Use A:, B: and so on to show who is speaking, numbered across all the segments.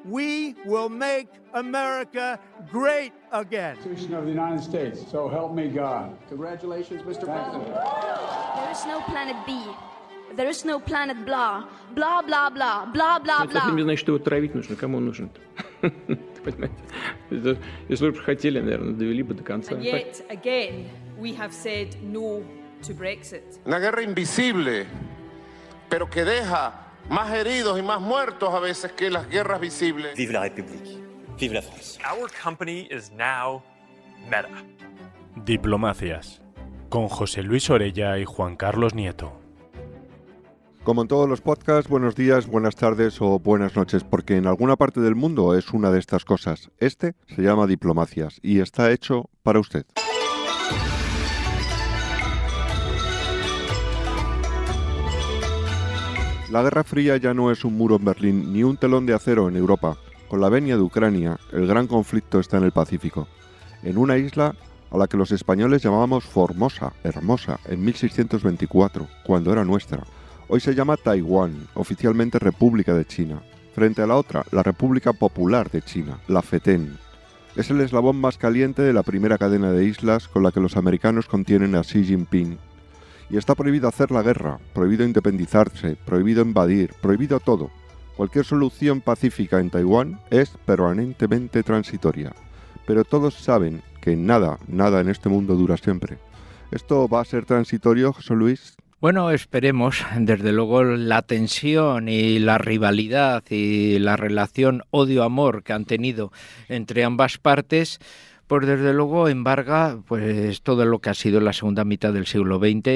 A: we will make America great again.
B: Constitution of the United States. So help me God. Congratulations, Mr. President.
C: There is no planet B. There is no planet blah. Blah, blah, blah. Blah, blah,
D: Это совсем
C: blah.
D: не значит, что его травить нужно. Кому он нужен-то? Понимаете? Если бы хотели, наверное, довели бы до конца.
E: And yet, again, we have said no to Brexit.
F: Una guerra invisible, pero que deja más heridos y más muertos a veces que las guerras visibles.
G: Vive la République. Vive la France.
H: Our company is now Meta.
I: Diplomacias, con José Luis Orella y Juan Carlos Nieto.
J: Como en todos los podcasts, buenos días, buenas tardes o buenas noches, porque en alguna parte del mundo es una de estas cosas. Este se llama Diplomacias y está hecho para usted. La Guerra Fría ya no es un muro en Berlín ni un telón de acero en Europa. Con la venia de Ucrania, el gran conflicto está en el Pacífico, en una isla a la que los españoles llamábamos Formosa, hermosa, en 1624, cuando era nuestra. Hoy se llama Taiwán, oficialmente República de China. Frente a la otra, la República Popular de China, la FETEN. Es el eslabón más caliente de la primera cadena de islas con la que los americanos contienen a Xi Jinping. Y está prohibido hacer la guerra, prohibido independizarse, prohibido invadir, prohibido todo. Cualquier solución pacífica en Taiwán es permanentemente transitoria. Pero todos saben que nada en este mundo dura siempre. ¿Esto va a ser transitorio, José Luis?
K: Bueno, esperemos. Desde luego la tensión y la rivalidad y la relación odio-amor que han tenido entre ambas partes, pues desde luego embarga pues todo lo que ha sido la segunda mitad del siglo XX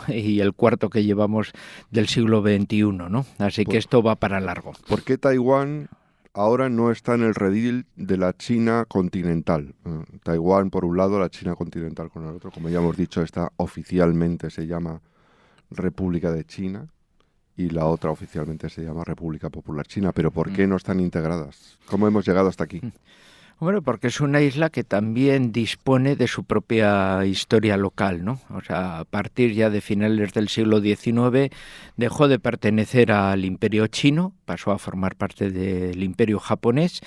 K: y el cuarto que llevamos del siglo XXI, ¿no? Así que esto va para largo.
J: ¿Por qué Taiwán ahora no está en el redil de la China continental? Taiwán por un lado, la China continental con el otro. Como ya hemos dicho, esta oficialmente se llama República de China y la otra oficialmente se llama República Popular China. ¿Pero por qué no están integradas? ¿Cómo hemos llegado hasta aquí?
K: Bueno, porque es una isla que también dispone de su propia historia local, ¿no? O sea, a partir ya de finales del siglo XIX dejó de pertenecer al Imperio chino, pasó a formar parte del Imperio japonés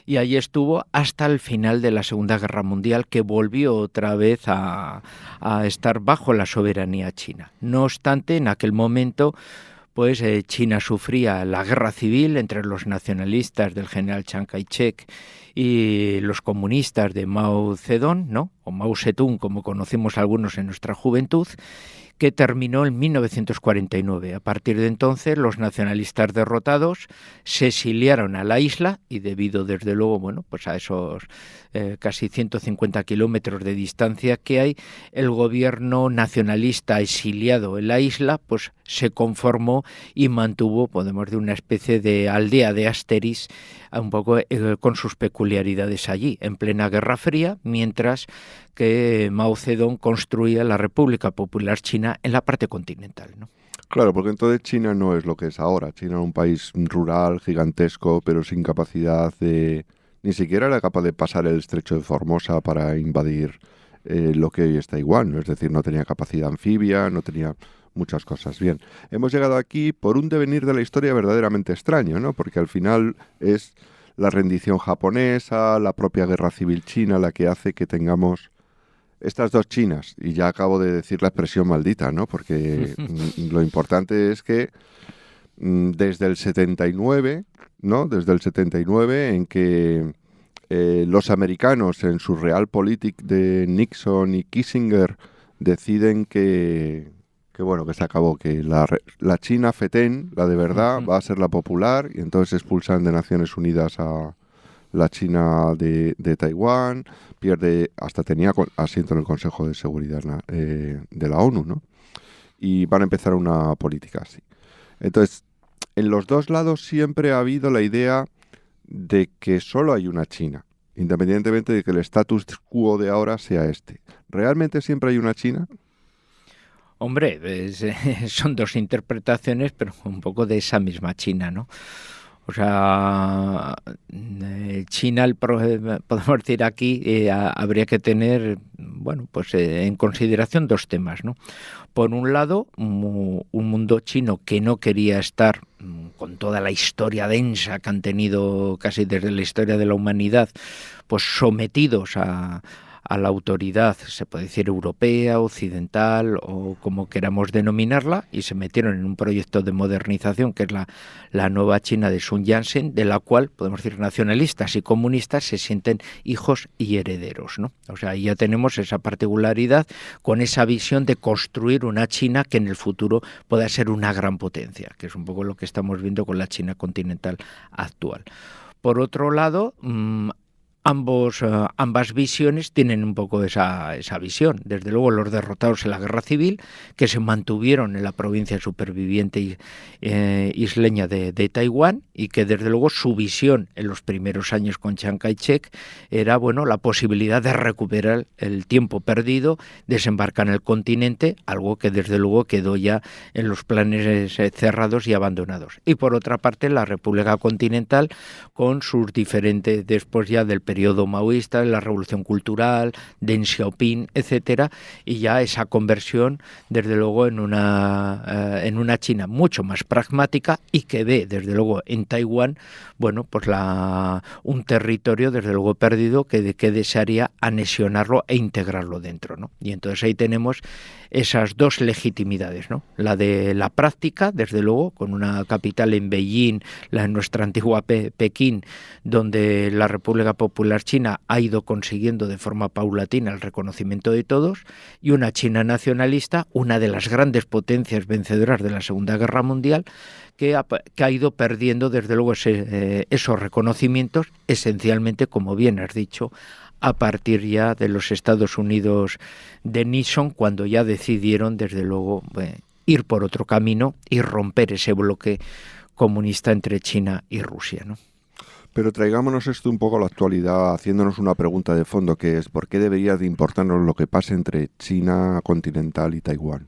K: y allí estuvo hasta el final de la Segunda Guerra Mundial, que volvió otra vez a estar bajo la soberanía china. No obstante, en aquel momento pues China sufría la guerra civil entre los nacionalistas del general Chiang Kai-shek y los comunistas de Mao Zedong, ¿no? O Mao Zedong, como conocimos algunos en nuestra juventud, que terminó en 1949. A partir de entonces, los nacionalistas derrotados se exiliaron a la isla y debido, desde luego, bueno, pues a esos casi 150 kilómetros de distancia que hay, el gobierno nacionalista exiliado en la isla, pues se conformó y mantuvo, podemos decir, una especie de aldea de Asterix, un poco con sus peculiaridades allí, en plena Guerra Fría, mientras que Mao Zedong construía la República Popular China en la parte continental, ¿no?
J: Claro, porque entonces China no es lo que es ahora. China es un país rural, gigantesco, pero sin capacidad de... Ni siquiera era capaz de pasar el estrecho de Formosa para invadir lo que hoy es Taiwán, ¿no? Es decir, no tenía capacidad anfibia, no tenía muchas cosas. Bien, hemos llegado aquí por un devenir de la historia verdaderamente extraño, ¿no? Porque al final es la rendición japonesa, la propia guerra civil china la que hace que tengamos estas dos Chinas. Y ya acabo de decir la expresión maldita, ¿no? Porque lo importante es que desde el 79, ¿no? Desde el 79 en que los americanos en su realpolitik de Nixon y Kissinger deciden que se acabó, que la China FETEN, la de verdad, va a ser la popular y entonces expulsan de Naciones Unidas a la China de Taiwán, hasta tenía asiento en el Consejo de Seguridad de la ONU, ¿no? Y van a empezar una política así. Entonces, en los dos lados siempre ha habido la idea de que solo hay una China, independientemente de que el status quo de ahora sea este. ¿Realmente siempre hay una China?
K: Hombre, son dos interpretaciones, pero un poco de esa misma China, ¿no? O sea, China, podemos decir aquí, habría que tener, bueno, pues en consideración dos temas, ¿no? Por un lado, un mundo chino que no quería estar con toda la historia densa que han tenido casi desde la historia de la humanidad, pues sometidos a la autoridad, se puede decir europea, occidental o como queramos denominarla, y se metieron en un proyecto de modernización que es la nueva China de Sun Yat-sen, de la cual, podemos decir, nacionalistas y comunistas se sienten hijos y herederos, ¿no? O sea, ahí ya tenemos esa particularidad con esa visión de construir una China que en el futuro pueda ser una gran potencia, que es un poco lo que estamos viendo con la China continental actual. Por otro lado, ambas visiones tienen un poco esa visión. Desde luego los derrotados en la guerra civil, que se mantuvieron en la provincia superviviente isleña de Taiwán, y que desde luego su visión en los primeros años con Chiang Kai-shek era, bueno, la posibilidad de recuperar el tiempo perdido, desembarcar en el continente, algo que desde luego quedó ya en los planes cerrados y abandonados. Y por otra parte la República Continental, con sus diferentes, después ya del periodo maoísta, la revolución cultural, Deng Xiaoping, etcétera, y ya esa conversión desde luego en una China mucho más pragmática y que ve desde luego en Taiwán, bueno, pues un territorio desde luego perdido que desearía anexionarlo e integrarlo dentro, ¿no? Y entonces ahí tenemos esas dos legitimidades, ¿no? La de la práctica, desde luego, con una capital en Beijing, en nuestra antigua Pekín, donde la República Popular China ha ido consiguiendo de forma paulatina el reconocimiento de todos, y una China nacionalista, una de las grandes potencias vencedoras de la Segunda Guerra Mundial, que ha ido perdiendo desde luego esos reconocimientos, esencialmente, como bien has dicho, a partir ya de los Estados Unidos de Nixon, cuando ya decidieron desde luego ir por otro camino y romper ese bloque comunista entre China y Rusia, ¿no?
J: Pero traigámonos esto un poco a la actualidad, haciéndonos una pregunta de fondo, que es ¿por qué debería de importarnos lo que pase entre China continental y Taiwán?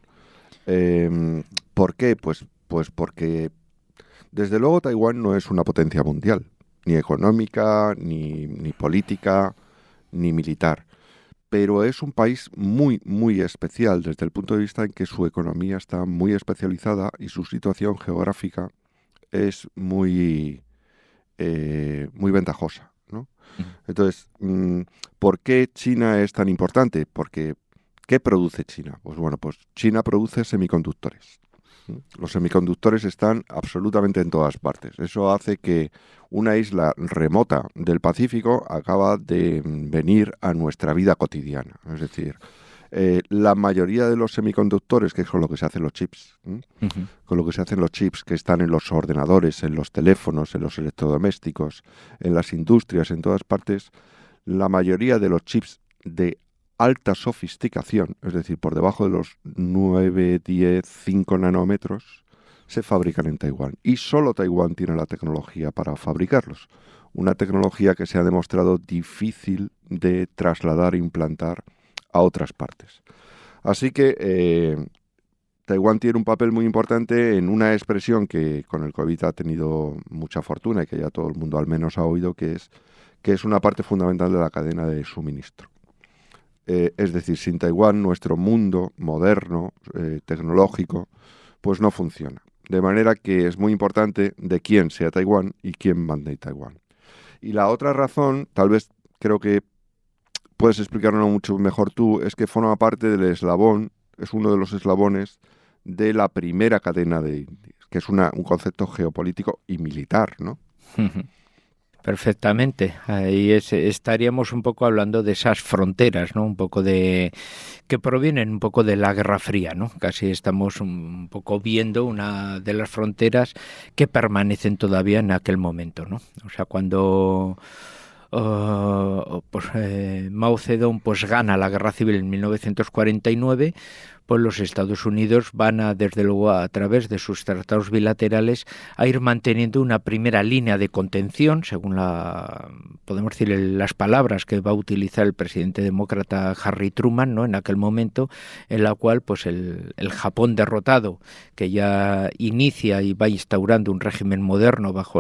J: ¿Por qué? Pues porque desde luego Taiwán no es una potencia mundial, ni económica, ni política, ni militar. Pero es un país muy, muy especial desde el punto de vista en que su economía está muy especializada y su situación geográfica es muy ventajosa, ¿no? Entonces, ¿por qué China es tan importante? Porque, ¿qué produce China? Pues bueno, pues China produce semiconductores. Los semiconductores están absolutamente en todas partes. Eso hace que una isla remota del Pacífico acaba de venir a nuestra vida cotidiana. Es decir, la mayoría de los semiconductores, que es con lo que se hacen los chips, con lo que se hacen los chips que están en los ordenadores, en los teléfonos, en los electrodomésticos, en las industrias, en todas partes, la mayoría de los chips de alta sofisticación, es decir, por debajo de los 9, 10, 5 nanómetros, se fabrican en Taiwán. Y solo Taiwán tiene la tecnología para fabricarlos. Una tecnología que se ha demostrado difícil de trasladar e implantar a otras partes. Así que Taiwán tiene un papel muy importante en una expresión que con el COVID ha tenido mucha fortuna y que ya todo el mundo al menos ha oído, que es una parte fundamental de la cadena de suministro. Es decir, sin Taiwán nuestro mundo moderno, tecnológico, pues no funciona. De manera que es muy importante de quién sea Taiwán y quién mande Taiwán. Y la otra razón, tal vez creo que puedes explicarlo mucho mejor tú, es que forma parte del eslabón, es uno de los eslabones de la primera cadena que es un concepto geopolítico y militar, ¿no?
K: Perfectamente. Ahí estaríamos un poco hablando de esas fronteras, ¿no? Un poco que provienen un poco de la Guerra Fría, ¿no? Casi estamos un poco viendo una de las fronteras que permanecen todavía en aquel momento, ¿no? O sea, cuando Mao Zedong pues gana la Guerra Civil en 1949, pues los Estados Unidos van a, desde luego, a través de sus tratados bilaterales, a ir manteniendo una primera línea de contención, según podemos decir, las palabras que va a utilizar el presidente demócrata Harry Truman, ¿no?, en aquel momento, en la cual pues el Japón derrotado, que ya inicia y va instaurando un régimen moderno bajo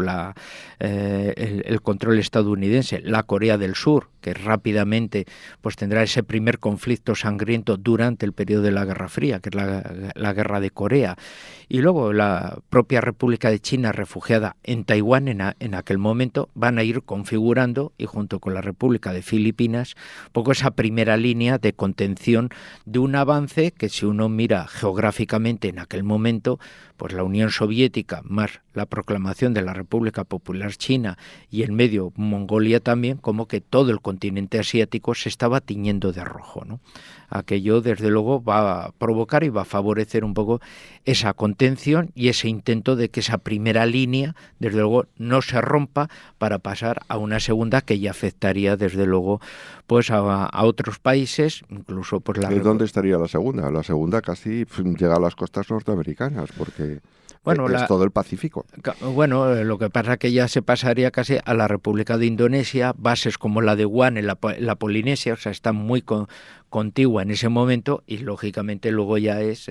K: el control estadounidense, la Corea del Sur, que rápidamente pues tendrá ese primer conflicto sangriento durante el periodo de la Guerra Fría, que es la Guerra de Corea, y luego la propia República de China refugiada en Taiwán en aquel momento, van a ir configurando, y junto con la República de Filipinas, un poco esa primera línea de contención de un avance que, si uno mira geográficamente en aquel momento, pues la Unión Soviética más la proclamación de la República Popular China y en medio Mongolia también, como que todo el continente asiático se estaba tiñendo de rojo, ¿no? Aquello, desde luego, va a provocar y va a favorecer un poco esa contención y ese intento de que esa primera línea, desde luego, no se rompa para pasar a una segunda que ya afectaría, desde luego, pues a otros países, incluso pues
J: ¿De dónde estaría la segunda? La segunda casi llega a las costas norteamericanas, porque es todo el Pacífico.
K: Bueno, lo que pasa es que ya se pasaría casi a la República de Indonesia, bases como la de Guam en la Polinesia, o sea, está muy contigua en ese momento, y lógicamente luego ya es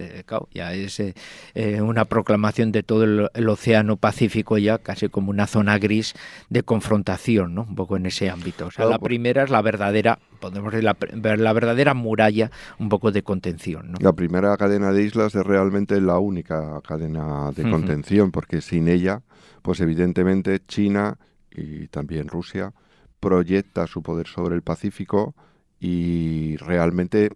K: una proclamación de todo el Océano Pacífico, ya casi como una zona gris de confrontación, ¿no? Un poco en ese ámbito. O sea, la primera es la verdadera, podemos decir, la verdadera muralla, un poco de contención, ¿no?
J: La primera cadena de islas es realmente la única cadena de contención, porque sin ella, pues evidentemente China y también Rusia proyecta su poder sobre el Pacífico. Y realmente,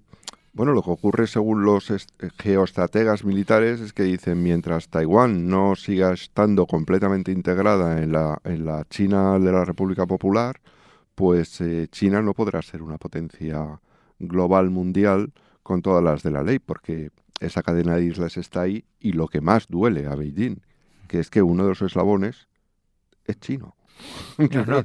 J: bueno, lo que ocurre según los geoestrategas militares es que dicen, mientras Taiwán no siga estando completamente integrada en la China de la República Popular, pues China no podrá ser una potencia global mundial con todas las de la ley, porque esa cadena de islas está ahí, y lo que más duele a Beijing, que es que uno de los eslabones es chino.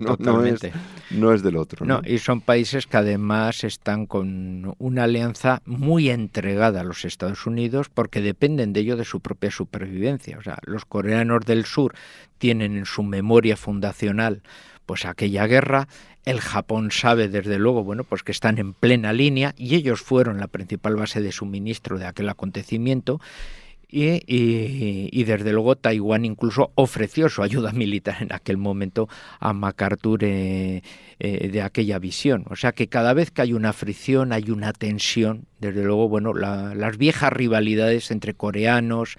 K: Totalmente.
J: No es del otro.
K: No, y son países que además están con una alianza muy entregada a los Estados Unidos, porque dependen de ello, de su propia supervivencia. O sea, los coreanos del sur tienen en su memoria fundacional pues aquella guerra. El Japón sabe, desde luego, bueno, pues que están en plena línea, y ellos fueron la principal base de suministro de aquel acontecimiento. Y desde luego Taiwán incluso ofreció su ayuda militar en aquel momento a MacArthur de aquella visión. O sea que cada vez que hay una fricción, hay una tensión, desde luego, bueno, las viejas rivalidades entre coreanos,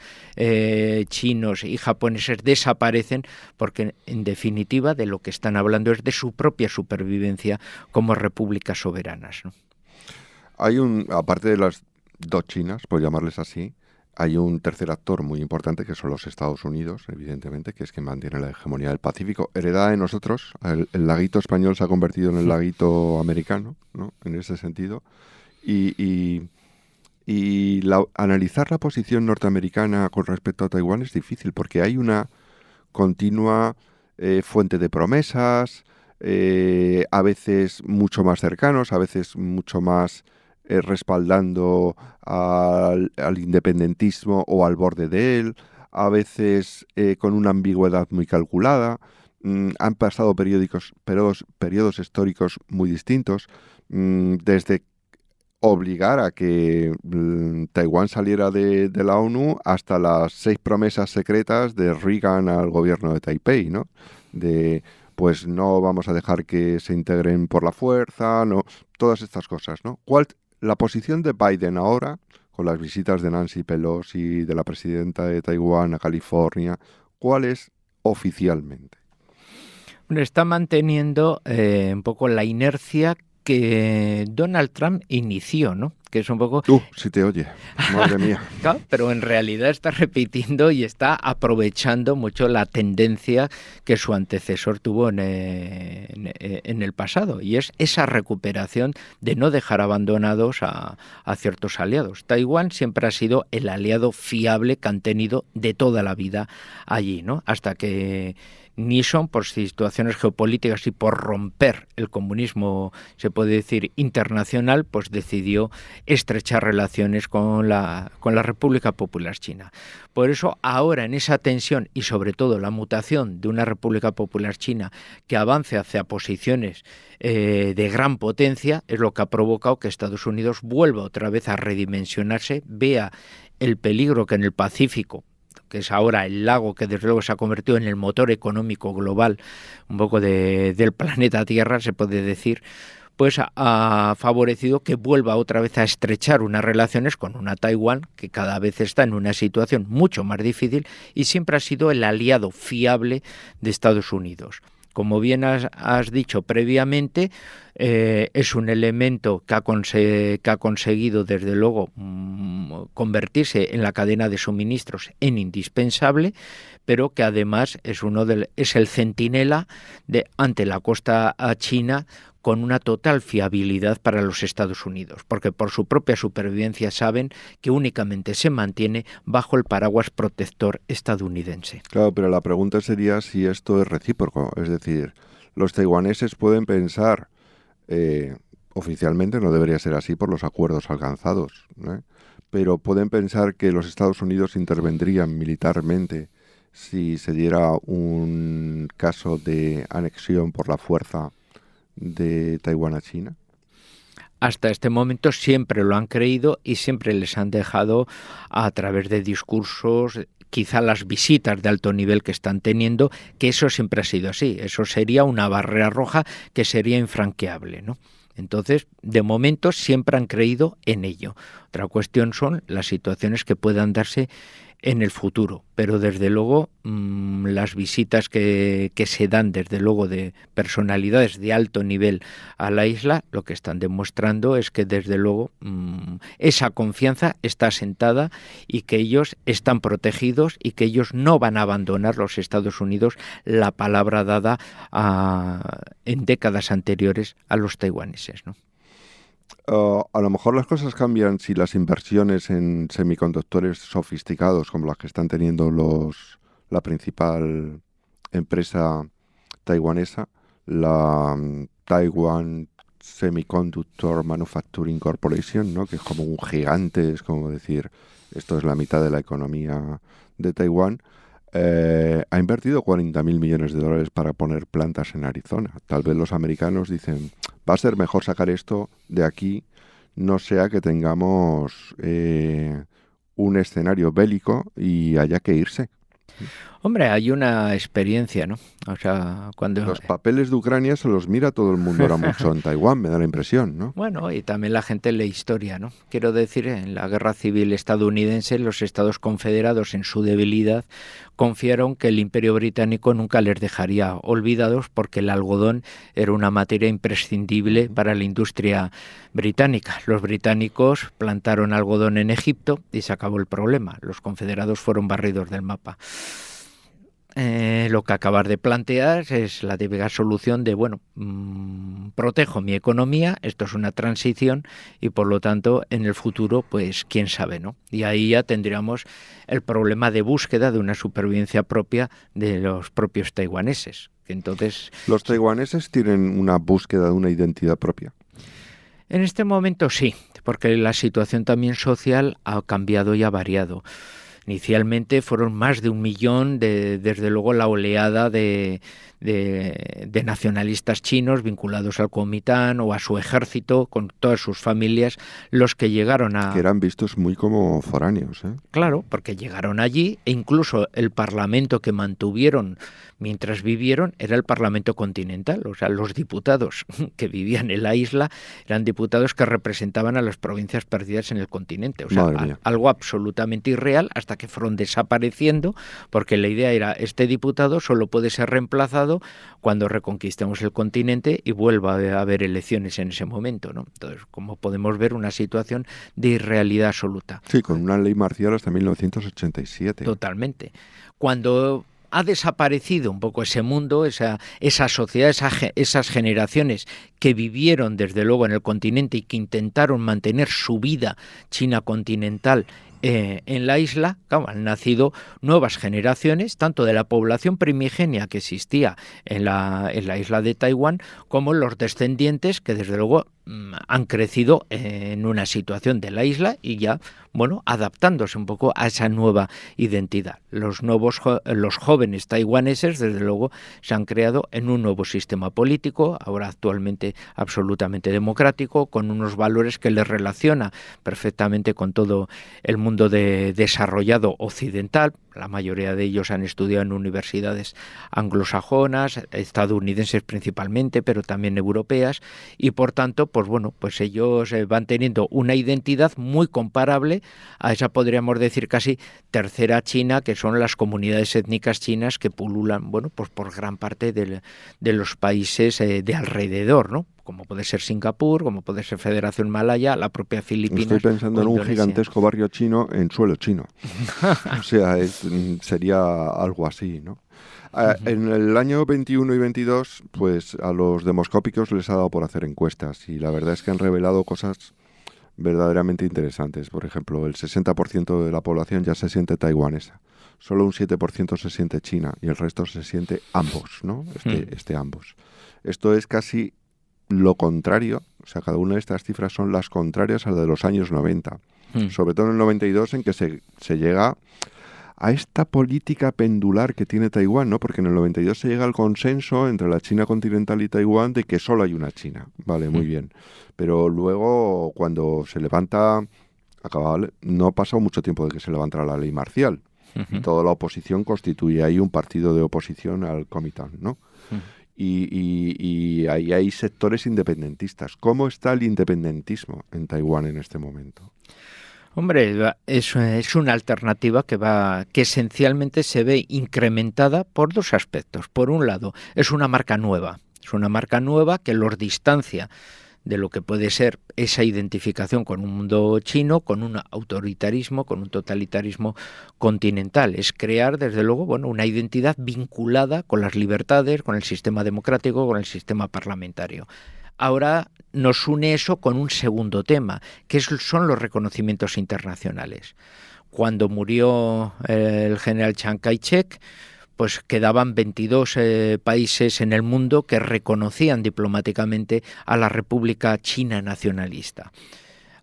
K: chinos y japoneses desaparecen, porque en definitiva de lo que están hablando es de su propia supervivencia como repúblicas soberanas, ¿no?
J: Hay aparte de las dos Chinas, por llamarles así, hay un tercer actor muy importante, que son los Estados Unidos, evidentemente, que es quien mantiene la hegemonía del Pacífico, heredada de nosotros. El laguito español se ha convertido en el laguito americano, ¿no?, en ese sentido. Y analizar la posición norteamericana con respecto a Taiwán es difícil, porque hay una continua fuente de promesas, a veces mucho más cercanos, a veces mucho más respaldando al independentismo o al borde de él, a veces con una ambigüedad muy calculada. Han pasado periodos históricos muy distintos, desde obligar a que Taiwán saliera de la ONU hasta las 6 promesas secretas de Reagan al gobierno de Taipei, ¿no? Pues no vamos a dejar que se integren por la fuerza, no, todas estas cosas, ¿no? La posición de Biden ahora, con las visitas de Nancy Pelosi, de la presidenta de Taiwán a California, ¿cuál es oficialmente?
K: Está manteniendo un poco la inercia que Donald Trump inició, ¿no? Que es un poco...
J: si te oye, madre mía.
K: Claro, pero en realidad está repitiendo y está aprovechando mucho la tendencia que su antecesor tuvo en el pasado, y es esa recuperación de no dejar abandonados a ciertos aliados. Taiwán siempre ha sido el aliado fiable que han tenido de toda la vida allí, ¿no? Hasta que Nixon, por situaciones geopolíticas y por romper el comunismo, se puede decir, internacional, pues decidió estrechar relaciones con la República Popular China. Por eso ahora en esa tensión y sobre todo la mutación de una República Popular China que avance hacia posiciones de gran potencia es lo que ha provocado que Estados Unidos vuelva otra vez a redimensionarse, vea el peligro que en el Pacífico, que es ahora el lago que desde luego se ha convertido en el motor económico global, un poco del planeta Tierra, se puede decir, pues ha favorecido que vuelva otra vez a estrechar unas relaciones con una Taiwán que cada vez está en una situación mucho más difícil y siempre ha sido el aliado fiable de Estados Unidos. Como bien has dicho previamente, es un elemento que ha conseguido desde luego convertirse en la cadena de suministros en indispensable, pero que además es el centinela ante la costa china con una total fiabilidad para los Estados Unidos, porque por su propia supervivencia saben que únicamente se mantiene bajo el paraguas protector estadounidense.
J: Claro, pero la pregunta sería si esto es recíproco, es decir, los taiwaneses pueden pensar, oficialmente no debería ser así por los acuerdos alcanzados, ¿no? Pero pueden pensar que los Estados Unidos intervendrían militarmente si se diera un caso de anexión por la fuerza de Taiwán a China.
K: Hasta este momento siempre lo han creído y siempre les han dejado a través de discursos, quizá las visitas de alto nivel que están teniendo, que eso siempre ha sido así. Eso sería una barrera roja que sería infranqueable, ¿no? Entonces, de momento siempre han creído en ello. Otra cuestión son las situaciones que puedan darse en el futuro, pero desde luego las visitas que se dan desde luego de personalidades de alto nivel a la isla, lo que están demostrando es que desde luego esa confianza está asentada y que ellos están protegidos y que ellos no van a abandonar, los Estados Unidos, la palabra dada en décadas anteriores a los taiwaneses, ¿no?
J: A lo mejor las cosas cambian si las inversiones en semiconductores sofisticados como las que están teniendo la principal empresa taiwanesa, la Taiwan Semiconductor Manufacturing Corporation, ¿no? Que es como un gigante, es como decir, esto es la mitad de la economía de Taiwán, ha invertido $40.000 millones para poner plantas en Arizona. Tal vez los americanos dicen, va a ser mejor sacar esto de aquí, no sea que tengamos un escenario bélico y haya que irse.
K: Hombre, hay una experiencia, ¿no? O sea, cuando...
J: Los papeles de Ucrania se los mira todo el mundo ahora mucho en Taiwán, me da la impresión, ¿no?
K: Bueno, y también la gente lee historia, ¿no? Quiero decir, en la guerra civil estadounidense, los Estados Confederados, en su debilidad, confiaron que el Imperio Británico nunca les dejaría olvidados porque el algodón era una materia imprescindible para la industria británica. Los británicos plantaron algodón en Egipto y se acabó el problema. Los confederados fueron barridos del mapa. Lo que acabas de plantear es la típica solución de, bueno, protejo mi economía, esto es una transición y por lo tanto en el futuro, pues quién sabe, ¿no? Y ahí ya tendríamos el problema de búsqueda de una supervivencia propia de los propios taiwaneses. Entonces,
J: ¿los taiwaneses tienen una búsqueda de una identidad propia?
K: En este momento sí, porque la situación también social ha cambiado y ha variado. Inicialmente fueron más de 1 millón, desde luego la oleada de nacionalistas chinos vinculados al Kuomintang o a su ejército, con todas sus familias, los que llegaron a...
J: Que eran vistos muy como foráneos, ¿eh?
K: Claro, porque llegaron allí e incluso el parlamento que mantuvieron mientras vivieron era el Parlamento Continental, o sea, los diputados que vivían en la isla eran diputados que representaban a las provincias perdidas en el continente, o sea, algo absolutamente irreal hasta que fueron desapareciendo, porque la idea era, este diputado solo puede ser reemplazado cuando reconquistemos el continente y vuelva a haber elecciones en ese momento, ¿no? Entonces, como podemos ver, una situación de irrealidad absoluta.
J: Sí, con una ley marcial hasta 1987.
K: Totalmente. Cuando ha desaparecido un poco ese mundo, esa sociedad, esas generaciones que vivieron desde luego en el continente y que intentaron mantener su vida china continental en la isla, claro, han nacido nuevas generaciones, tanto de la población primigenia que existía en la isla de Taiwán, como los descendientes que desde luego han crecido en una situación de la isla y ya, bueno, adaptándose un poco a esa nueva identidad. Los jóvenes taiwaneses, desde luego, se han creado en un nuevo sistema político, ahora actualmente absolutamente democrático, con unos valores que les relaciona perfectamente con todo el mundo desarrollado occidental. La mayoría de ellos han estudiado en universidades anglosajonas, estadounidenses principalmente, pero también europeas, y por tanto, pues bueno, pues ellos van teniendo una identidad muy comparable a esa, podríamos decir, casi tercera China, que son las comunidades étnicas chinas que pululan, bueno, pues por gran parte de los países de alrededor, ¿no? Como puede ser Singapur, como puede ser Federación Malaya, la propia Filipinas.
J: Estoy pensando en un gigantesco barrio chino en suelo chino. O sea, sería algo así, ¿no? En el año 21 y 22, pues a los demoscópicos les ha dado por hacer encuestas y la verdad es que han revelado cosas verdaderamente interesantes. Por ejemplo, el 60% de la población ya se siente taiwanesa. Solo un 7% se siente china y el resto se siente ambos, ¿no? Ambos. Esto es casi lo contrario, o sea, cada una de estas cifras son las contrarias a las de los años 90. Sobre todo en el 92, en que se llega a esta política pendular que tiene Taiwán, ¿no? Porque en el 92 se llega al consenso entre la China continental y Taiwán de que solo hay una China. Vale, muy bien. Pero luego, cuando se levanta, no ha pasado mucho tiempo de que se levantara la ley marcial. Y toda la oposición constituye ahí un partido de oposición al Kuomintang, ¿no? Y ahí hay sectores independentistas. ¿Cómo está el independentismo en Taiwán en este momento?
K: Hombre, es una alternativa que esencialmente se ve incrementada por dos aspectos. Por un lado, es una marca nueva que los distancia de lo que puede ser esa identificación con un mundo chino, con un autoritarismo, con un totalitarismo continental. Es crear, desde luego, bueno, una identidad vinculada con las libertades, con el sistema democrático, con el sistema parlamentario. Ahora nos une eso con un segundo tema, que son los reconocimientos internacionales. Cuando murió el general Chiang Kai-shek, pues quedaban 22 países en el mundo que reconocían diplomáticamente a la República China nacionalista.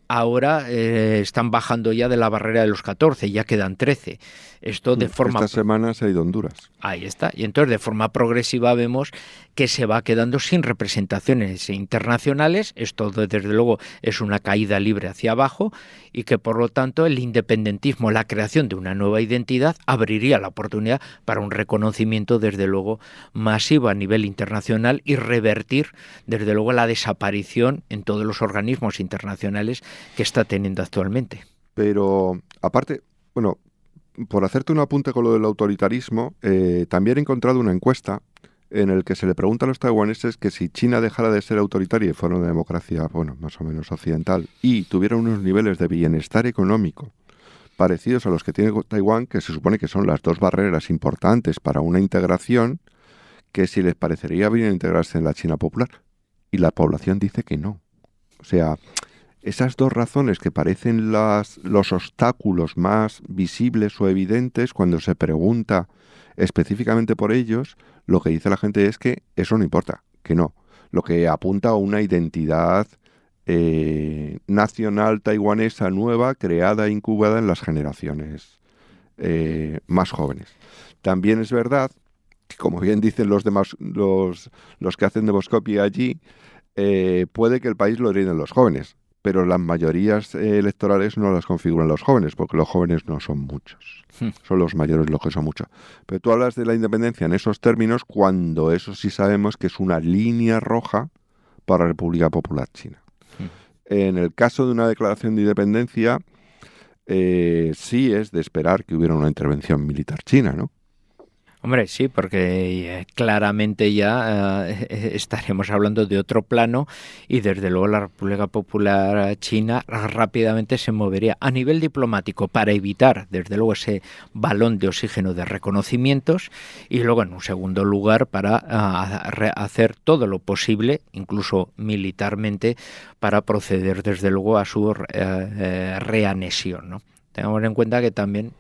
K: Ahora están bajando ya de la barrera de los 14, ya quedan 13. Esto de forma...
J: Esta semana se ha ido a Honduras.
K: Ahí está. Y entonces de forma progresiva vemos que se va quedando sin representaciones internacionales. Esto desde luego es una caída libre hacia abajo y que por lo tanto el independentismo, la creación de una nueva identidad abriría la oportunidad para un reconocimiento desde luego masivo a nivel internacional y revertir desde luego la desaparición en todos los organismos internacionales que está teniendo actualmente.
J: Pero aparte, bueno, por hacerte un apunte con lo del autoritarismo, también he encontrado una encuesta en el que se le pregunta a los taiwaneses que si China dejara de ser autoritaria y fuera una democracia, bueno, más o menos occidental, y tuviera unos niveles de bienestar económico parecidos a los que tiene Taiwán, que se supone que son las dos barreras importantes para una integración, que si les parecería bien integrarse en la China popular. Y la población dice que no. O sea, esas dos razones que parecen los obstáculos más visibles o evidentes, cuando se pregunta específicamente por ellos, lo que dice la gente es que eso no importa, que no. Lo que apunta a una identidad nacional taiwanesa nueva, creada e incubada en las generaciones más jóvenes. También es verdad que, como bien dicen los que hacen demoscopia allí, puede que el país lo hereden los jóvenes, pero las mayorías electorales no las configuran los jóvenes, porque los jóvenes no son muchos. Son los mayores los que son muchos. Pero tú hablas de la independencia en esos términos cuando eso sí sabemos que es una línea roja para la República Popular China. En el caso de una declaración de independencia, sí es de esperar que hubiera una intervención militar china, ¿no?
K: Hombre, sí, porque claramente ya estaremos hablando de otro plano y desde luego la República Popular China rápidamente se movería a nivel diplomático para evitar desde luego ese balón de oxígeno de reconocimientos y luego en un segundo lugar para hacer todo lo posible, incluso militarmente, para proceder desde luego a su reanexión, ¿no? Tengamos en cuenta que también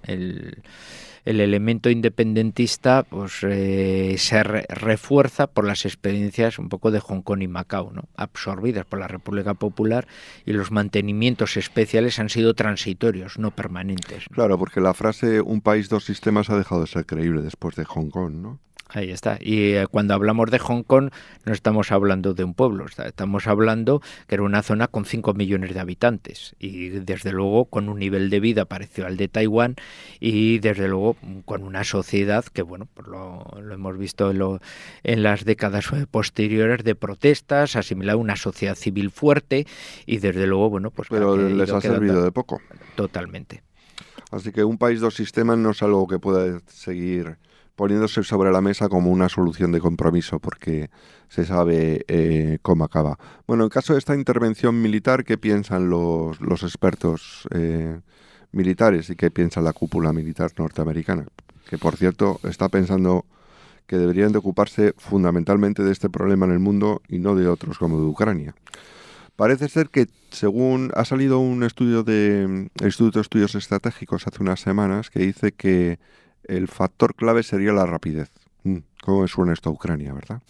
K: el elemento independentista pues se refuerza por las experiencias un poco de Hong Kong y Macao, ¿no? Absorbidas por la República Popular, y los mantenimientos especiales han sido transitorios, no permanentes, ¿no?
J: Claro, porque la frase un país, dos sistemas ha dejado de ser creíble después de Hong Kong, ¿no?
K: Ahí está. Y cuando hablamos de Hong Kong no estamos hablando de un pueblo, estamos hablando que era una zona con 5 millones de habitantes y desde luego con un nivel de vida parecido al de Taiwán y desde luego con una sociedad que, bueno, pues lo hemos visto en las décadas posteriores de protestas, asimilado a una sociedad civil fuerte y desde luego, bueno, pues...
J: Pero les ha servido de poco.
K: Totalmente.
J: Así que un país, dos sistemas no es algo que pueda seguir poniéndose sobre la mesa como una solución de compromiso, porque se sabe cómo acaba. Bueno, en caso de esta intervención militar, ¿qué piensan los expertos militares y qué piensa la cúpula militar norteamericana? Que, por cierto, está pensando que deberían de ocuparse fundamentalmente de este problema en el mundo y no de otros como de Ucrania. Parece ser que, según ha salido un estudio del Instituto de Estudios Estratégicos hace unas semanas, que dice que el factor clave sería la rapidez. ¿Cómo me suena esto a Ucrania, verdad?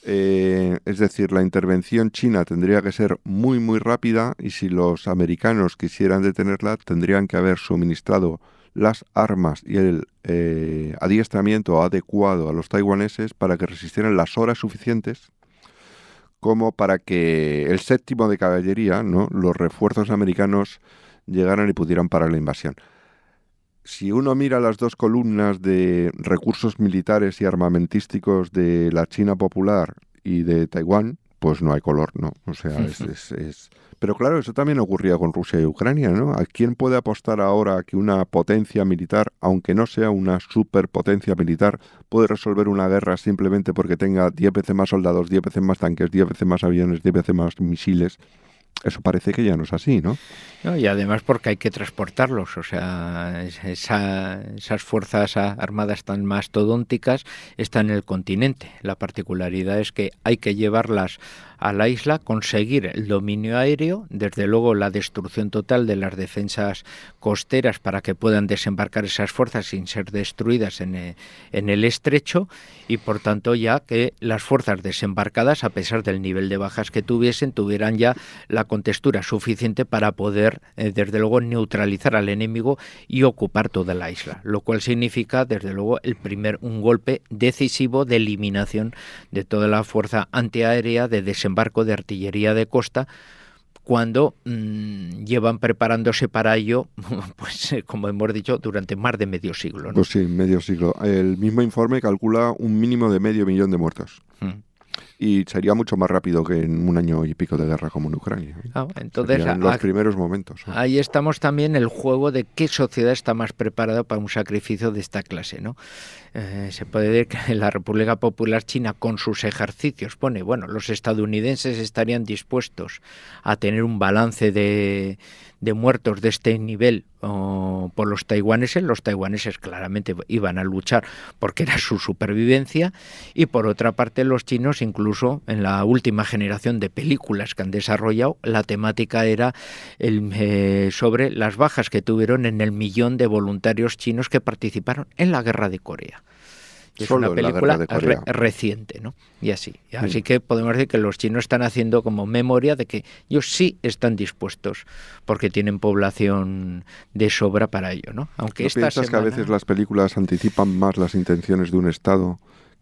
J: Es decir, la intervención china tendría que ser muy, muy rápida y si los americanos quisieran detenerla, tendrían que haber suministrado las armas y el adiestramiento adecuado a los taiwaneses para que resistieran las horas suficientes como para que el 7º de caballería, ¿no?, los refuerzos americanos llegaran y pudieran parar la invasión. Si uno mira las dos columnas de recursos militares y armamentísticos de la China popular y de Taiwán, pues no hay color, ¿no? O sea, es... Pero claro, eso también ocurría con Rusia y Ucrania, ¿no? ¿A quién puede apostar ahora que una potencia militar, aunque no sea una superpotencia militar, puede resolver una guerra simplemente porque tenga 10 veces más soldados, 10 veces más tanques, 10 veces más aviones, 10 veces más misiles? Eso parece que ya no es así, ¿no?
K: No, y además porque hay que transportarlos, o sea, esas fuerzas armadas tan mastodónticas están en el continente. La particularidad es que hay que llevarlas a la isla, conseguir el dominio aéreo, desde luego la destrucción total de las defensas costeras para que puedan desembarcar esas fuerzas sin ser destruidas en el estrecho, y por tanto ya que las fuerzas desembarcadas, a pesar del nivel de bajas que tuvieran ya la contextura suficiente para poder, desde luego, neutralizar al enemigo y ocupar toda la isla, lo cual significa, desde luego, un golpe decisivo de eliminación de toda la fuerza antiaérea, de desembarco de artillería de costa, cuando llevan preparándose para ello, pues como hemos dicho, durante más de medio siglo, ¿no?
J: Pues sí, medio siglo. El mismo informe calcula un mínimo de 500.000 de muertos. Y sería mucho más rápido que en un año y pico de guerra como en Ucrania.
K: Entonces,
J: en los primeros momentos.
K: Ahí estamos también el juego de qué sociedad está más preparada para un sacrificio de esta clase, ¿no? Se puede decir que la República Popular China, con sus ejercicios, los estadounidenses estarían dispuestos a tener un balance de muertos de este nivel por los taiwaneses claramente iban a luchar porque era su supervivencia, y por otra parte los chinos, incluso en la última generación de películas que han desarrollado, la temática era sobre las bajas que tuvieron en el 1.000.000 de voluntarios chinos que participaron en la guerra de Corea. Es una película reciente, ¿no? Y así que podemos decir que los chinos están haciendo como memoria de que ellos sí están dispuestos, porque tienen población de sobra para ello, ¿no? Aunque
J: ¿No piensas que a veces las películas anticipan más las intenciones de un Estado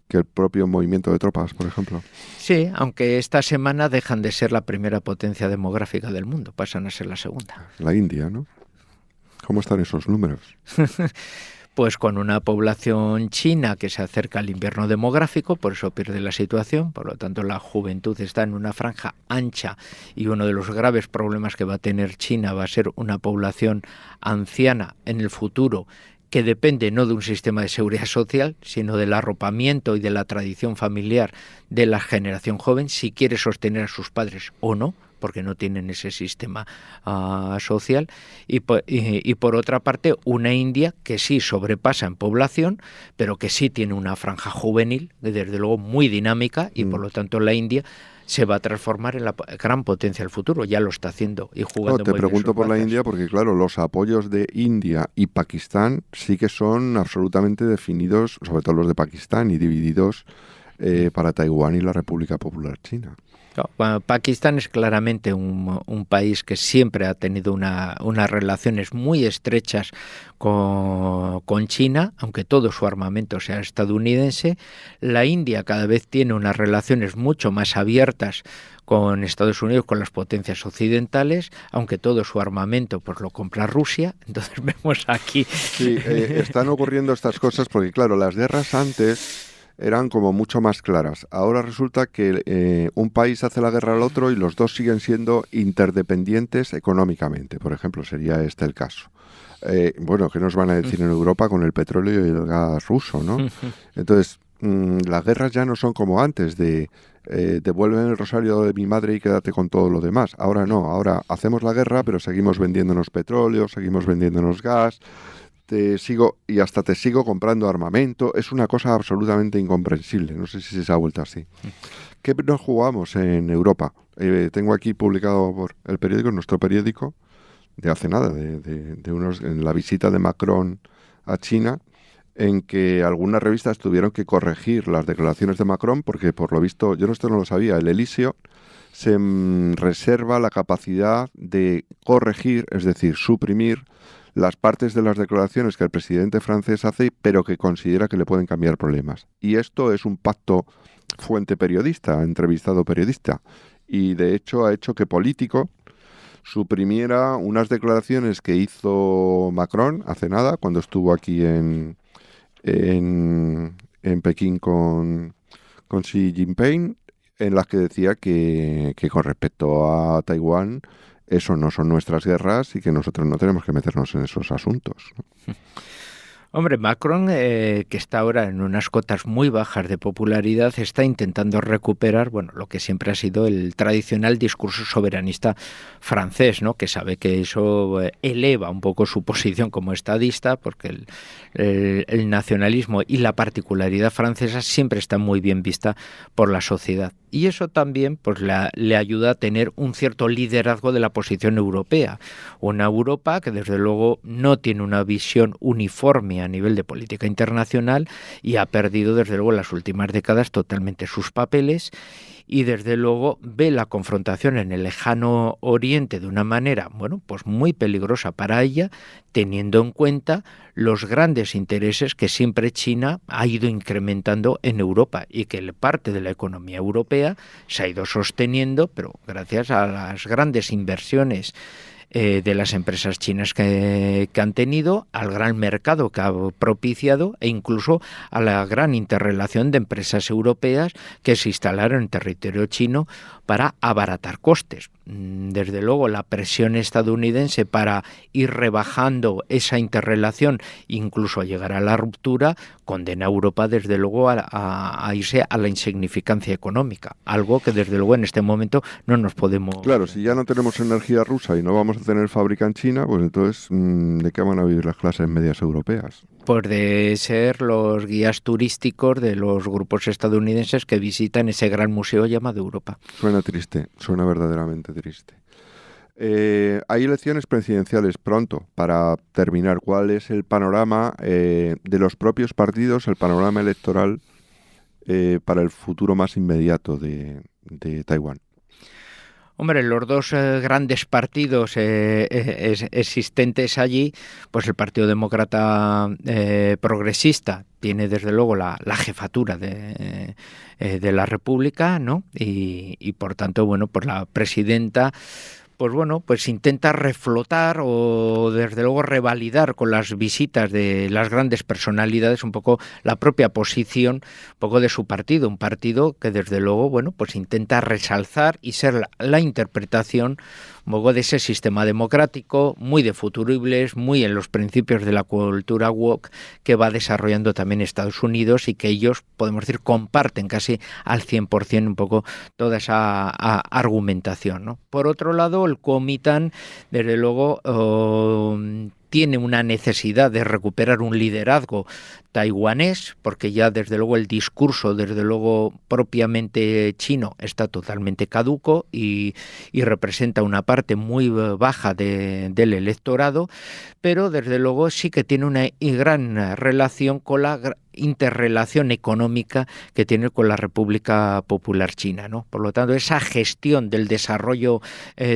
J: que el propio movimiento de tropas, por ejemplo?
K: Sí, aunque esta semana dejan de ser la primera potencia demográfica del mundo, pasan a ser la segunda.
J: La India, ¿no? ¿Cómo están esos números?
K: Pues con una población china que se acerca al invierno demográfico, por eso pierde la situación, por lo tanto la juventud está en una franja ancha, y uno de los graves problemas que va a tener China va a ser una población anciana en el futuro, que depende no de un sistema de seguridad social, sino del arropamiento y de la tradición familiar de la generación joven, si quiere sostener a sus padres o no, porque no tienen ese sistema social, y por otra parte una India que sí sobrepasa en población, pero que sí tiene una franja juvenil, desde luego muy dinámica, y por lo tanto la India se va a transformar en la gran potencia del futuro. Ya lo está haciendo y jugando.
J: Te pregunto por la India porque, claro, los apoyos de India y Pakistán sí que son absolutamente definidos, sobre todo los de Pakistán, y divididos para Taiwán y la República Popular China.
K: Bueno, Pakistán es claramente un país que siempre ha tenido unas relaciones muy estrechas con China, aunque todo su armamento sea estadounidense. La India cada vez tiene unas relaciones mucho más abiertas con Estados Unidos, con las potencias occidentales, aunque todo su armamento pues lo compra Rusia. Entonces vemos aquí...
J: Sí, están ocurriendo estas cosas porque, claro, las guerras antes eran como mucho más claras. Ahora resulta que un país hace la guerra al otro y los dos siguen siendo interdependientes económicamente. Por ejemplo, sería este el caso. Bueno, ¿qué nos van a decir en Europa con el petróleo y el gas ruso, no? Entonces, las guerras ya no son como antes de devuélveme el rosario de mi madre y quédate con todo lo demás. Ahora no, ahora hacemos la guerra, pero seguimos vendiéndonos petróleo, seguimos vendiéndonos gas, te sigo comprando armamento. Es una cosa absolutamente incomprensible. No sé si se ha vuelto así. ¿Qué nos jugamos en Europa? Tengo aquí publicado por el periódico, nuestro periódico, de hace nada, en la visita de Macron a China, en que algunas revistas tuvieron que corregir las declaraciones de Macron porque, por lo visto, yo esto no lo sabía, el Elíseo se reserva la capacidad de corregir, es decir, suprimir las partes de las declaraciones que el presidente francés hace, pero que considera que le pueden cambiar problemas. Y esto es un pacto fuente periodista, entrevistado periodista. Y de hecho ha hecho que Político suprimiera unas declaraciones que hizo Macron hace nada, cuando estuvo aquí en Pekín con Xi Jinping, en las que decía que con respecto a Taiwán, eso no son nuestras guerras y que nosotros no tenemos que meternos en esos asuntos, ¿no?
K: Hombre, Macron, que está ahora en unas cotas muy bajas de popularidad, está intentando recuperar, bueno, lo que siempre ha sido el tradicional discurso soberanista francés, ¿no? Que sabe que eso eleva un poco su posición como estadista, porque el nacionalismo y la particularidad francesa siempre está muy bien vista por la sociedad. Y eso también pues le ayuda a tener un cierto liderazgo de la posición europea. Una Europa que desde luego no tiene una visión uniforme a nivel de política internacional y ha perdido desde luego en las últimas décadas totalmente sus papeles, y desde luego ve la confrontación en el lejano oriente de una manera, bueno, pues muy peligrosa para ella, teniendo en cuenta los grandes intereses que siempre China ha ido incrementando en Europa y que parte de la economía europea se ha ido sosteniendo, pero gracias a las grandes inversiones de las empresas chinas que han tenido, al gran mercado que ha propiciado e incluso a la gran interrelación de empresas europeas que se instalaron en territorio chino para abaratar costes. Desde luego la presión estadounidense para ir rebajando esa interrelación, incluso a llegar a la ruptura, condena a Europa desde luego a irse a la insignificancia económica, algo que desde luego en este momento no nos podemos...
J: Claro, si ya no tenemos energía rusa y no vamos a tener fábrica en China, pues entonces ¿de qué van a vivir las clases medias europeas?
K: Pues de ser los guías turísticos de los grupos estadounidenses que visitan ese gran museo llamado Europa.
J: Suena triste, suena verdaderamente triste. Hay elecciones presidenciales pronto. Para terminar, ¿cuál es el panorama de los propios partidos, el panorama electoral para el futuro más inmediato de Taiwán?
K: Hombre, los dos grandes partidos existentes allí, pues el Partido Demócrata Progresista tiene desde luego la jefatura de la República, ¿no? Y por tanto, bueno, pues la presidenta pues bueno, pues intenta reflotar o desde luego revalidar con las visitas de las grandes personalidades un poco la propia posición un poco de su partido, un partido que desde luego, bueno, pues intenta resalzar y ser la interpretación un poco de ese sistema democrático, muy de futuribles, muy en los principios de la cultura woke que va desarrollando también Estados Unidos y que ellos, podemos decir, comparten casi al 100% un poco toda esa argumentación, ¿no? Por otro lado, el Kuomintang, desde luego, tiene una necesidad de recuperar un liderazgo taiwanés, porque ya desde luego el discurso, desde luego propiamente chino, está totalmente caduco y representa una parte muy baja del electorado, pero desde luego sí que tiene una gran relación con la interrelación económica que tiene con la República Popular China, ¿no? Por lo tanto, esa gestión del desarrollo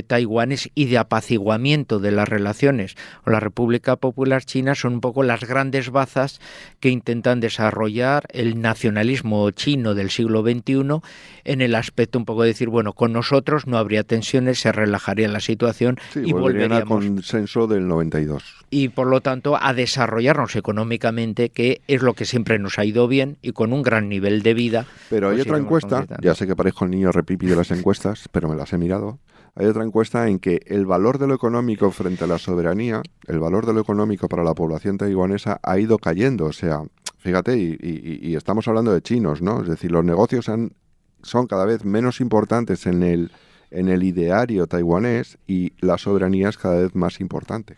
K: taiwanés y de apaciguamiento de las relaciones con la República Popular China son un poco las grandes bazas que intentan desarrollar el nacionalismo chino del siglo XXI en el aspecto un poco de decir, bueno, con nosotros no habría tensiones, se relajaría la situación y volveríamos
J: al consenso del 92.
K: Y por lo tanto a desarrollarnos económicamente, que es lo que siempre nos ha ido bien y con un gran nivel de vida.
J: Pero hay
K: pues
J: otra encuesta, ya sé que parezco el niño repipi de las encuestas, pero me las he mirado. Hay otra encuesta en que el valor de lo económico frente a la soberanía, el valor de lo económico para la población taiwanesa ha ido cayendo. O sea, fíjate, y estamos hablando de chinos, ¿no? Es decir, los negocios son cada vez menos importantes en el ideario taiwanés y la soberanía es cada vez más importante.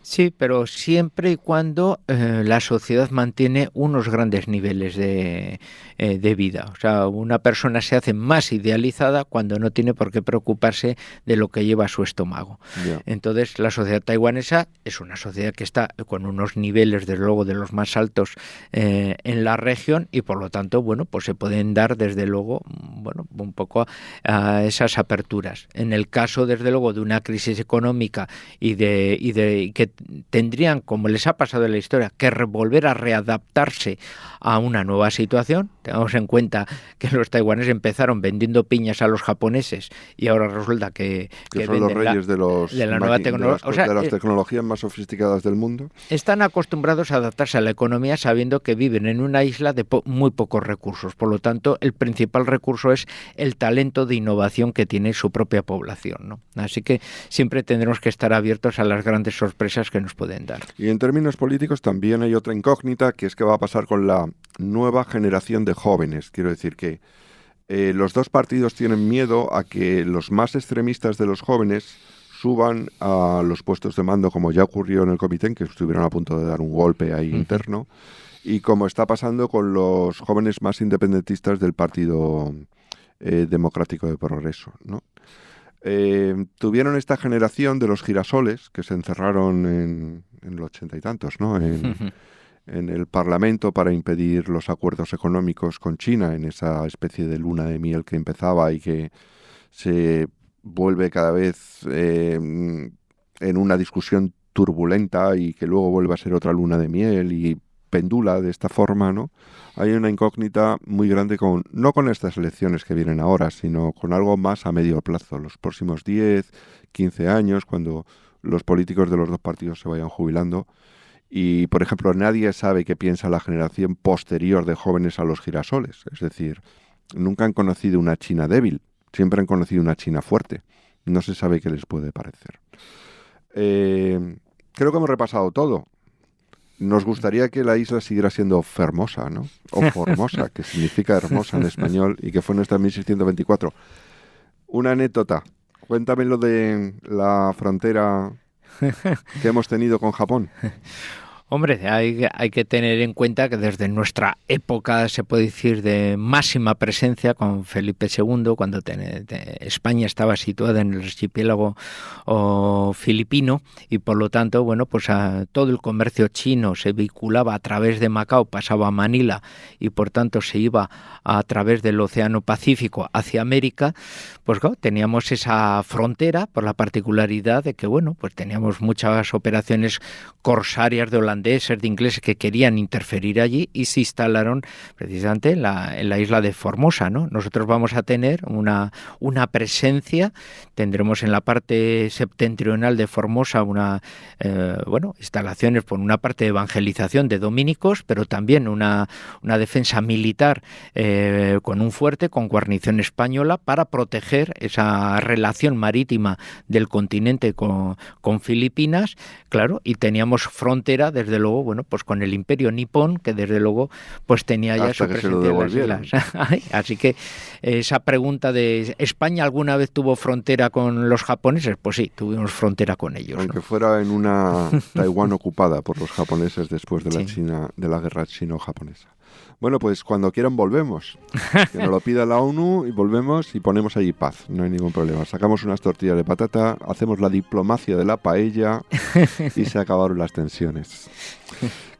K: Sí, pero siempre y cuando la sociedad mantiene unos grandes niveles de vida. O sea, una persona se hace más idealizada cuando no tiene por qué preocuparse de lo que lleva a su estómago. Yeah. Entonces, la sociedad taiwanesa es una sociedad que está con unos niveles, desde luego, de los más altos en la región y, por lo tanto, bueno, pues se pueden dar, desde luego, bueno, un poco a esas aperturas. En el caso, desde luego, de una crisis económica y que tendrían, como les ha pasado en la historia, que volver a readaptarse a una nueva situación. Tengamos en cuenta que los taiwaneses empezaron vendiendo piñas a los japoneses y ahora resulta que
J: son los reyes de la nueva tecnología,
K: o sea,
J: de las tecnologías más sofisticadas del mundo.
K: Están acostumbrados a adaptarse a la economía sabiendo que viven en una isla de muy pocos recursos. Por lo tanto, el principal recurso es el talento de innovación que tiene su propia población, ¿no? Así que siempre tendremos que estar abiertos a las grandes sorpresas que nos pueden dar.
J: Y en términos políticos también hay otra incógnita, que es qué va a pasar con la nueva generación de jóvenes. Quiero decir que los dos partidos tienen miedo a que los más extremistas de los jóvenes suban a los puestos de mando, como ya ocurrió en el Kuomintang, que estuvieron a punto de dar un golpe ahí interno, y como está pasando con los jóvenes más independentistas del Partido Democrático de Progreso, ¿no? Tuvieron esta generación de los girasoles que se encerraron en los 80 y tantos, ¿no? En el Parlamento para impedir los acuerdos económicos con China, en esa especie de luna de miel que empezaba y que se vuelve cada vez en una discusión turbulenta y que luego vuelve a ser otra luna de miel y pendula de esta forma, ¿no? Hay una incógnita muy grande no con estas elecciones que vienen ahora, sino con algo más a medio plazo, los próximos 10, 15 años, cuando los políticos de los dos partidos se vayan jubilando. Y, por ejemplo, nadie sabe qué piensa la generación posterior de jóvenes a los girasoles. Es decir, nunca han conocido una China débil, siempre han conocido una China fuerte. No se sabe qué les puede parecer. Creo que hemos repasado todo. Nos gustaría que la isla siguiera siendo Fermosa, ¿no? O Formosa, que significa hermosa en español, y que fue nuestra 1624. Una anécdota. Cuéntame lo de la frontera que hemos tenido con Japón.
K: Hombre, hay que tener en cuenta que desde nuestra época, se puede decir, de máxima presencia con Felipe II, cuando España estaba situada en el archipiélago filipino y por lo tanto, bueno, pues todo el comercio chino se vehiculaba a través de Macao, pasaba a Manila y por tanto se iba a través del Océano Pacífico hacia América, pues claro, teníamos esa frontera por la particularidad de que, bueno, pues teníamos muchas operaciones corsarias de holandeses holandeses, de ingleses que querían interferir allí y se instalaron precisamente en la isla de Formosa, ¿no? Nosotros vamos a tener una presencia, tendremos en la parte septentrional de Formosa instalaciones por una parte de evangelización de dominicos, pero también una defensa militar con un fuerte, con guarnición española para proteger esa relación marítima del continente con Filipinas, claro, y teníamos frontera, desde luego, bueno, pues con el Imperio Nipón, que desde luego pues tenía ya su presencia en las islas. Así que esa pregunta de ¿España alguna vez tuvo frontera con los japoneses? Pues sí, tuvimos frontera con ellos.
J: Aunque fuera en una Taiwán ocupada por los japoneses después de la guerra chino-japonesa. Bueno, pues cuando quieran volvemos. Que nos lo pida la ONU y volvemos y ponemos allí paz. No hay ningún problema. Sacamos unas tortillas de patata, hacemos la diplomacia de la paella y se acabaron las tensiones.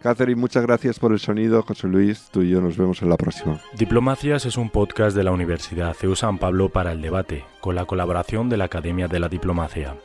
J: Catherine, muchas gracias por el sonido. José Luis, tú y yo nos vemos en la próxima.
I: Diplomacias es un podcast de la Universidad CEU San Pablo para el debate, con la colaboración de la Academia de la Diplomacia.